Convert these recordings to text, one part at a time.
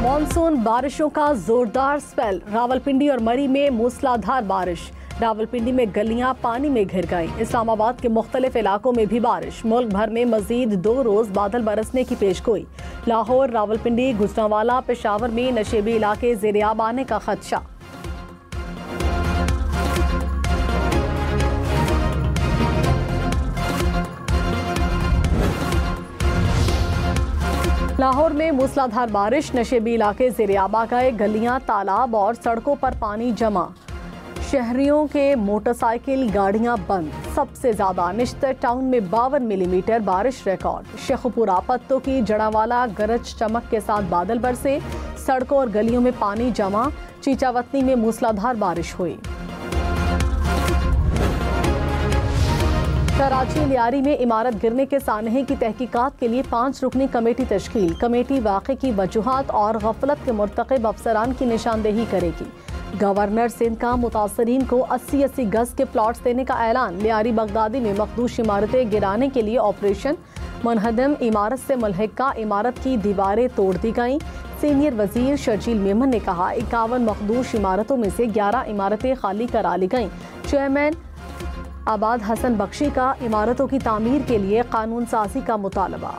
Monsoon बारिशों का जोरदार स्पेल। रावलपिंडी और मरी में मूसलाधार बारिश। रावलपिंडी में गलियां पानी में घिर गईं। इस्लामाबाद के मुख्तलिफ इलाकों में भी बारिश। मुल्क भर में मजीद 2 रोज बादल बरसने की पेशगोई। लाहौर, रावलपिंडी, गुजरांवाला, पेशावर में नशेबी इलाके ज़ेर-ए-आब आने का खदशा। लाहौर में मूसलाधार बारिश। नशेबी इलाके ज़ेर-ए-आब आ गए। गलियां, तालाब और सड़कों पर पानी जमा। शहरियों के मोटरसाइकिल गाड़ियां बंद। सबसे ज्यादा निश्तर टाउन में 52 मिलीमीटर बारिश रिकॉर्ड। शेखुपुरा, पत्तों की, जड़ावाला गरज चमक के साथ बादल बरसे। सड़कों और गलियों में पानी जमा। चीचावतनी में मूसलाधार बारिश हुई। कराची लियारी में इमारत गिरने के सानहे की तहकीकात के लिए 5 रुकनी कमेटी तश्कील। कमेटी वाक़े की वजूहात और गफलत के मुर्तकिब अफसरान की निशानदेही करेगी। गवर्नर सिंध का मुतासरीन को 80-80 गज के प्लॉट्स देने का ऐलान। लियारी बगदादी में मखदूश इमारतें गिराने के लिए ऑपरेशन। मुनहदम इमारत से मुल्हिका इमारत की दीवारें तोड़ दी गईं। सीनियर वजीर शर्जील मेमन ने कहा 51 मखदूश इमारतों में से 11 इमारतें खाली करा ली गईं। चेयरमैन आबाद हसन बख्शी का इमारतों की तामीर के लिए कानून साजी का मुतालबा।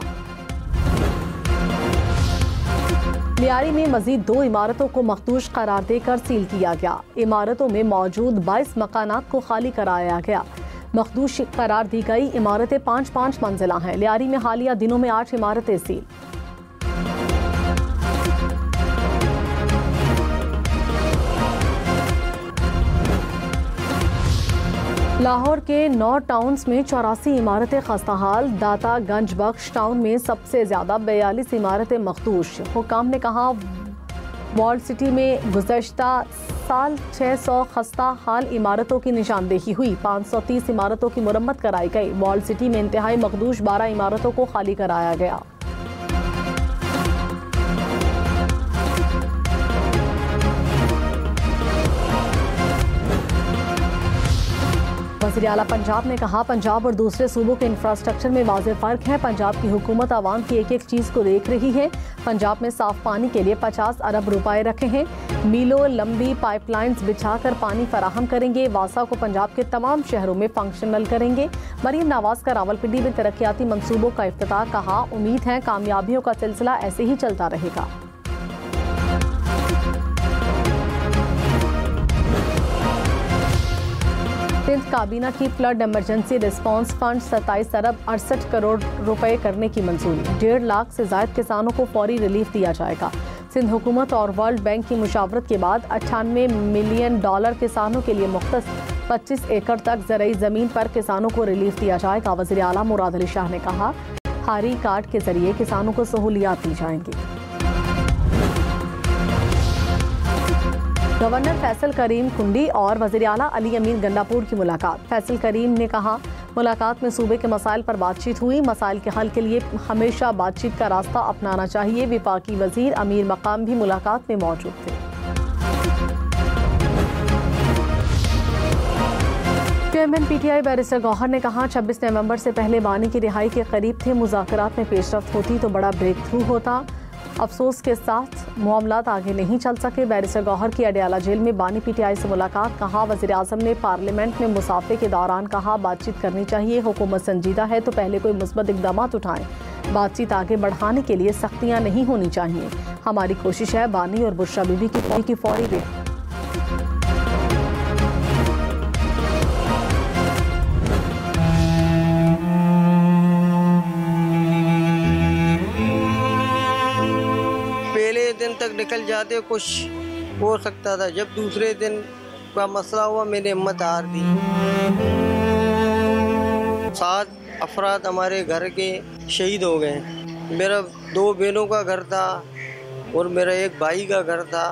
लियारी में मजीद 2 इमारतों को मखदूश करार देकर सील किया गया। इमारतों में मौजूद 22 मकानात को खाली कराया गया। मखदूश करार दी गई इमारतें 5-5 मंजिला हैं। लियारी में हालिया दिनों में 8 इमारतें सील। लाहौर के 9 टाउन्स में 84 इमारतें खस्ताहाल। दाता गंज बख्श टाउन में सबसे ज्यादा 42 इमारतें मखदूश। हुकाम ने कहा वॉल्ड सिटी में गुज़श्ता साल 600 खस्ता हाल इमारतों की निशानदेही हुई। 530 इमारतों की मुरम्मत कराई गई। वॉल्ड सिटी में इंतहाई मखदूश 12 इमारतों को खाली कराया गया। वज़ीर आला पंजाब ने कहा पंजाब और दूसरे सूबों के इंफ्रास्ट्रक्चर में वाज़ेह फ़र्क है। पंजाब की हुकूमत आवाम की एक एक चीज़ को देख रही है। पंजाब में साफ पानी के लिए 50 अरब रुपए रखे हैं। मीलों लंबी पाइपलाइंस बिछाकर पानी फराहम करेंगे। वासा को पंजाब के तमाम शहरों में फंक्शनल करेंगे। मरीम नवाज का रावलपिंडी में तरक्याती मंसूबों का इफ्तिताह। कहा उम्मीद है कामयाबियों का सिलसिला ऐसे ही चलता रहेगा। सिंध काबीना की फ्लड इमरजेंसी रिस्पांस फंड 27 अरब 68 करोड़ रुपए करने की मंजूरी। 1.5 लाख से ज्यादा किसानों को फौरी रिलीफ दिया जाएगा। सिंध हुकूमत और वर्ल्ड बैंक की मुशावरत के बाद 98 मिलियन डॉलर किसानों के लिए मुख्तस 25 एकड़ तक ज़रई ज़मीन पर किसानों को रिलीफ दिया जाएगा। वज़ीर आला मुराद अली शाह ने कहा हारी कार्ड के जरिए किसानों को सहूलियात दी जाएंगी। गवर्नर फैसल करीम कुंडी और वज़ीर आला अली अमीन गंडापुर की मुलाकात। फैसल करीम ने कहा मुलाकात में सूबे के मसाइल पर बातचीत हुई। मसाइल के हल के लिए हमेशा बातचीत का रास्ता अपनाना चाहिए। विफाकी वजीर अमीर मकाम भी मुलाकात में मौजूद थे। चेयरमैन PTI बैरिस्टर गौहर ने कहा 26 नवंबर से पहले बानी की रिहाई के करीब थे। मुज़ाकरात में पेशरफ्त होती तो बड़ा ब्रेक थ्रू होता। अफसोस के साथ मामलात आगे नहीं चल सके। बैरिस्टर गौहर की अडयाला जेल में बानी PTI से मुलाकात। कहा वज़ीर आज़म ने पार्लियामेंट में मुसाफे के दौरान कहा बातचीत करनी चाहिए। हुकूमत संजीदा है तो पहले कोई मुस्बत इक़दाम उठाएं। बातचीत आगे बढ़ाने के लिए सख्तियाँ नहीं होनी चाहिए। हमारी कोशिश है बानी और बुशरा बीबी की फौरी रिहाई। दिन तक निकल जाते कुछ हो सकता था। जब दूसरे दिन का मसला हुआ मैंने हिम्मत हार दी। 7 अफराद हमारे घर के शहीद हो गए। मेरा 2 बहनों का घर था और मेरा एक भाई का घर था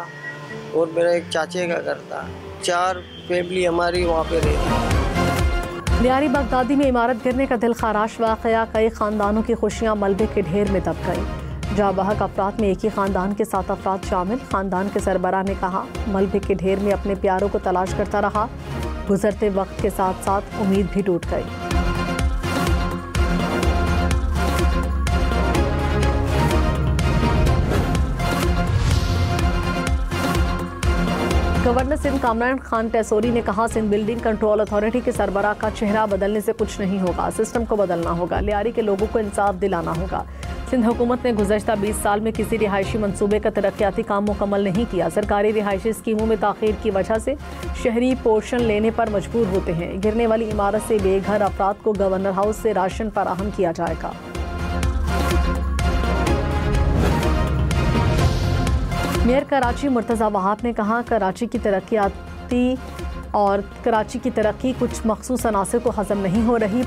और मेरा एक चाचे का घर था। 4 फैमिली हमारी वहाँ पे रहती। लियारी बगदादी में इमारत गिरने का दिल खराश वाक़या। कई खानदानों की खुशियाँ मलबे के ढेर में दब गई। जाबहक अफराद में एक ही खानदान के 7 अफराद शामिल। खानदान के सरबराह ने कहा मलबे के ढेर में अपने प्यारों को तलाश करता रहा। गुजरते वक्त के साथ साथ उम्मीद भी टूट गई। गवर्नर सिंध कामरान खान टेसोरी ने कहा, सिंध बिल्डिंग कंट्रोल अथॉरिटी के सरबराह का चेहरा बदलने से कुछ नहीं होगा, सिस्टम को बदलना होगा, लियारी के लोगों को इंसाफ दिलाना होगा। सिंध हुकूमत ने गुज़श्ता 20 साल में किसी रिहायशी मंसूबे का तरक्याती काम मुकम्मल नहीं किया। सरकारी रिहायशी स्कीमों में ताख़ीर की वजह से शहरी पोर्शन लेने पर मजबूर होते हैं। गिरने वाली इमारत से बेघर अफराद को गवर्नर हाउस से राशन फराहम किया जाएगा। मेयर कराची मुर्तज़ा वहाब ने कहा, कराची की तरक्याती और कराची की तरक्की कुछ मखसूस अनासर को हज़म नहीं हो रही।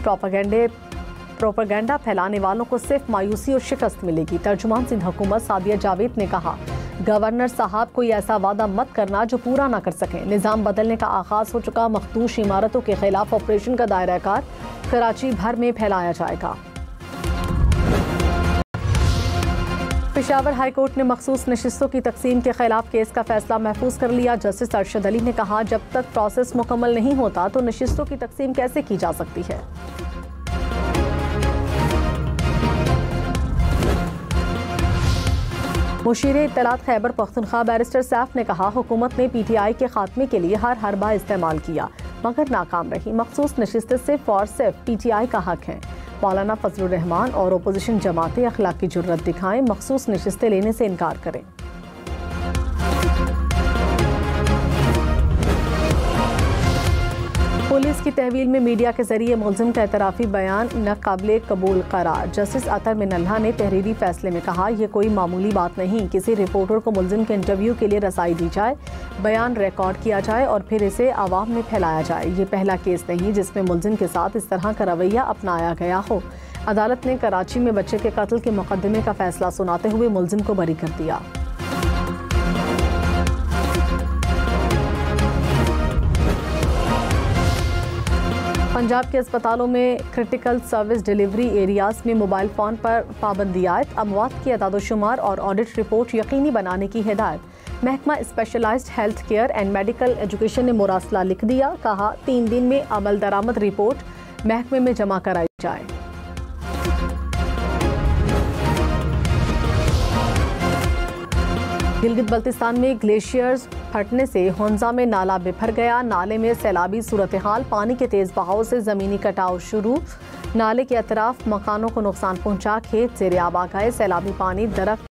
प्रोपेगेंडा फैलाने वालों को सिर्फ मायूसी और शिकस्त मिलेगी। तर्जुमान सिंध हुकूमत सादिया जावेद ने कहा, गवर्नर साहब कोई ऐसा वादा मत करना जो पूरा ना कर सकें। निज़ाम बदलने का आगाज़ हो चुका मखदूश इमारतों के खिलाफ ऑपरेशन का दायरा कार कराची भर में फैलाया जाएगा। पेशावर हाई कोर्ट ने मखसूस नशिस्तों की तकसीम के खिलाफ केस का फैसला महफूज कर लिया। जस्टिस अरशद अली ने कहा, जब तक प्रोसेस मुकम्मल नहीं होता तो नशिस्तों की तकसीम कैसे की जा सकती है। मुशीर इत्तलात खैबर पख्तूनख्वा बैरिस्टर सैफ ने कहा, हुकूमत ने PTI के खात्मे के लिए हर हरबा इस्तेमाल किया मगर नाकाम रही। मखसूस नशिस्तें सिर्फ और सिर्फ PTI का हक हैं। मौलाना फजलुर रहमान और अपोजिशन जमातें अखलाकी जुर्रत दिखाएं, मखसूस नशिस्तें लेने से इनकार करें। पुलिस की तहवील में मीडिया के जरिए मुलजिम का एतराफ़ी बयान नाक़ाबिले कबूल करार। जस्टिस अतर मिनल्हा ने तहरीरी फैसले में कहा, यह कोई मामूली बात नहीं, किसी रिपोर्टर को मुलजिम के इंटरव्यू के लिए रसाई दी जाए, बयान रिकॉर्ड किया जाए और फिर इसे आवाम में फैलाया जाए। ये पहला केस नहीं जिसमें मुलजिम के साथ इस तरह का रवैया अपनाया गया हो। अदालत ने कराची में बच्चे के कत्ल के मुकदमे का फैसला सुनाते हुए मुलजिम को बरी कर दिया। पंजाब के अस्पतालों में क्रिटिकल सर्विस डिलीवरी एरियाज में मोबाइल फ़ोन पर पाबंदी आयद। अमवात की अदाद-ओ-शुमार और ऑडिट रिपोर्ट यकीनी बनाने की हिदायत। महकमा specialised health care and medical education ने मुरासला लिख दिया। कहा, 3 दिन में अमल दरामद रिपोर्ट महकमे में जमा कराई जाए। गिलगित बल्तिस्तान में ग्लेशियर्स फटने से होंजा में नाला बिफर गया। नाले में सैलाबी सूरत हाल, पानी के तेज बहाव से जमीनी कटाव शुरू। नाले के अतराफ मकानों को नुकसान पहुंचा, खेत ज़ेरे आब आ गए। सैलाबी पानी दरख्त